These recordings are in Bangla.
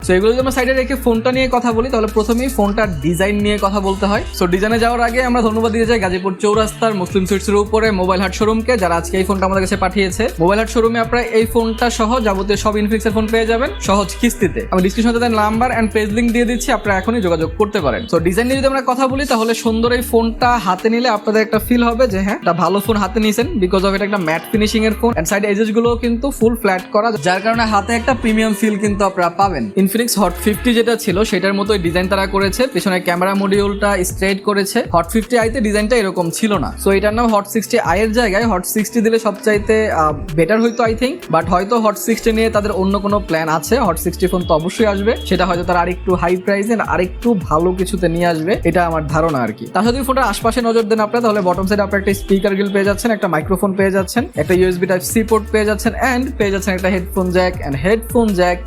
সো এগুলো যদি আমরা সাইডে রেখে ফোনটা নিয়ে কথা বলি তাহলে প্রথমেই ফোনটার ডিজাইন নিয়ে কথা বলতে হয়। সো ডিজাইনে যাওয়ার আগে আমরা ধন্যবাদ দিতে চাই গাজীপুর চৌরাস্তার মুসলিম সুইটসের উপরে মোবাইল হাট শোরুমকে, যারা আজকে এই ফোনটা আমাদের কাছে পাঠিয়েছে। মোবাইল হাট শোরুমে আপনারা এই ফোনটা সহ যাবতীয় সব ইনফিনিক্সের ফোন পেয়ে যাবেন সহজ কিস্তিতে। আমি ডিসক্রিপশনে তাদের নাম্বার এন্ড পেজ লিংক দিয়ে দিচ্ছি, আপনারা এখনই যোগাযোগ করতে পারেন। সো ডিজাইন নিয়ে যদি আমরা কথা বলি তাহলে সুন্দর এই ফোনটা হাতে নিলে আপনাদের একটা ফিল হবে যে হ্যাঁ একটা ভালো ফোন হাতে নিয়েছেন, বিকজ অফ এটা একটা ম্যাট ফিনিশিং এর ফোন এন্ড সাইড এজেস গুলো কিন্তু ফুল ফ্ল্যাট করা, যার কারণে হাতে একটা প্রিমিয়াম ফিল কিন্তু আপনারা পাবেন। ইনফিনিক্স হট 50 যেটা ছিল সেটার মতো ডিজাইন তারা করেছে, পিছনে ক্যামেরা মডিউলটা স্ট্রেট করেছে। হট 50i তে ডিজাইনটা এরকম ছিল না। সো এটার নাম হট 60i এর জায়গায় হট 60 দিলে সবচাইতে বেটার হইতো আই থিঙ্ক, বাট হয়তো হট 60 নিয়ে তাদের অন্য কোনো প্ল্যান আছে। হট 60 ফোন তো অবশ্যই আসবে, সেটা হয়তো তারা আরেকটু হাই প্রাইসে আরেকটু ভালো কিছুতে নিয়ে আসবে, এটা আমার ধারণা আর কি। তার সাথে ফোনটার আশপাশে নজর দেন আপনারা তাহলে বটম সাইডে আপনারা একটা স্পিকার গ্রিল পেয়ে যাচ্ছেন, একটা মাইক্রোফোন পেয়ে যাচ্ছেন, একটা ইউএসবি টাইপ সি পোর্ট পেয়ে যাচ্ছেন এন্ড পেয়ে যাচ্ছেন একটা headphone jack. And headphone jack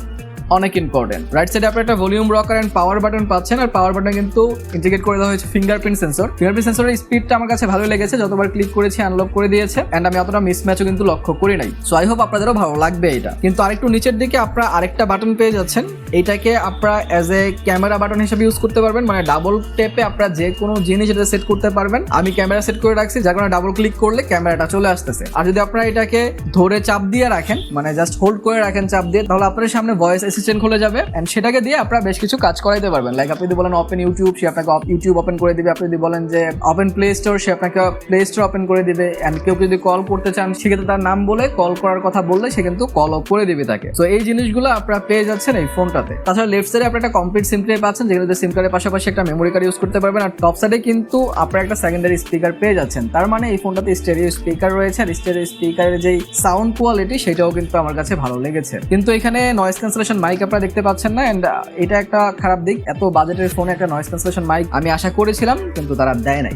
অনেক ইম্পর্টেন্ট। রাইট সাইডে আপনারা একটা volume rocker and power button পাচ্ছেন, আর পাওয়ার বাটন কিন্তু ইন্টিগ্রেট করে দেওয়া হয়েছে ফিঙ্গারপ্রিন্ট সেন্সর। ফিঙ্গারপ্রিন্ট সেন্সরের স্পিডটা আমার কাছে ভালো লেগেছে, যতবার ক্লিক করেছি আনলক করে দিয়েছে এন্ড আমি অতটা মিসম্যাচও কিন্তু লক্ষ্য করি নাই। সো আই হোপ আপনাদেরও ভালো লাগবে এটা। কিন্তু আরেকটু নিচের দিকে আপনারা আরেকটা বাটন পেয়ে যাচ্ছেন, এইটাকে আপনারা অ্যাজ এ ক্যামেরা বাটন হিসেবে ইউজ করতে পারবেন, মানে ডাবল টেপে আপনারা যে কোনো জিনিস এটা সেট করতে পারবেন। আমি ক্যামেরা সেট করে রাখছি, যার কারণে ডাবল ক্লিক করলে ক্যামেরাটা চলে আসতেছে। আর যদি আপনারা এটাকে ধরে চাপ দিয়ে রাখেন, মানে জাস্ট হোল্ড করে রাখেন চাপ দিয়ে, তাহলে আপনার সামনে ভয়েস অ্যাসিস্ট্যান্ট খুলে যাবে এন্ড সেটাকে দিয়ে আপনারা বেশ কিছু কাজ করাইতে পারবেন। লাইক আপনি যদি বলেন ওপেন ইউটিউব, সে আপনাকে ইউটিউব ওপেন করে দিবে। আপনি যদি বলেন যে ওপেন প্লে স্টোর, সে আপনাকে প্লে স্টোর ওপেন করে দিবে। এন্ড কেউ যদি কল করতে চান সেক্ষেত্রে তার নাম বলে কল করার কথা বললে সে কিন্তু কলও করে দিবে তাকে। তো এই জিনিসগুলো আপনারা পেয়ে যাচ্ছেন এই ফোনটাতে। তাছাড়া লেফট সাইডে আপনারা একটা কমপ্লিট সিম ট্রে পাচ্ছেন, যেগুলোতে সিম কার্ডের পাশাপাশি একটা মেমোরি কার্ড ইউজ করতে পারবেন। আর টপ সাইডে কিন্তু আপনারা একটা সেকেন্ডারি স্পিকার পেয়ে যাচ্ছেন, তার মানে এই ফোনটাতে স্টেরিও স্পিকার রয়েছে। আর স্টেরিও স্পিকারের যেই সাউন্ড কোয়ালিটি সেটাও কিন্তু আমার কাছে ভালো লেগেছে। কিন্তু এখানে নয়েজ ক্যান্সেলেশন মাইক আপনারা দেখতে পাচ্ছেন না, এন্ড এটা একটা খারাপ দিক। এত বাজেটের ফোনে একটা নয়েজ ক্যান্সেলেশন মাইক আমি আশা করেছিলাম, কিন্তু তারা দেয় নাই।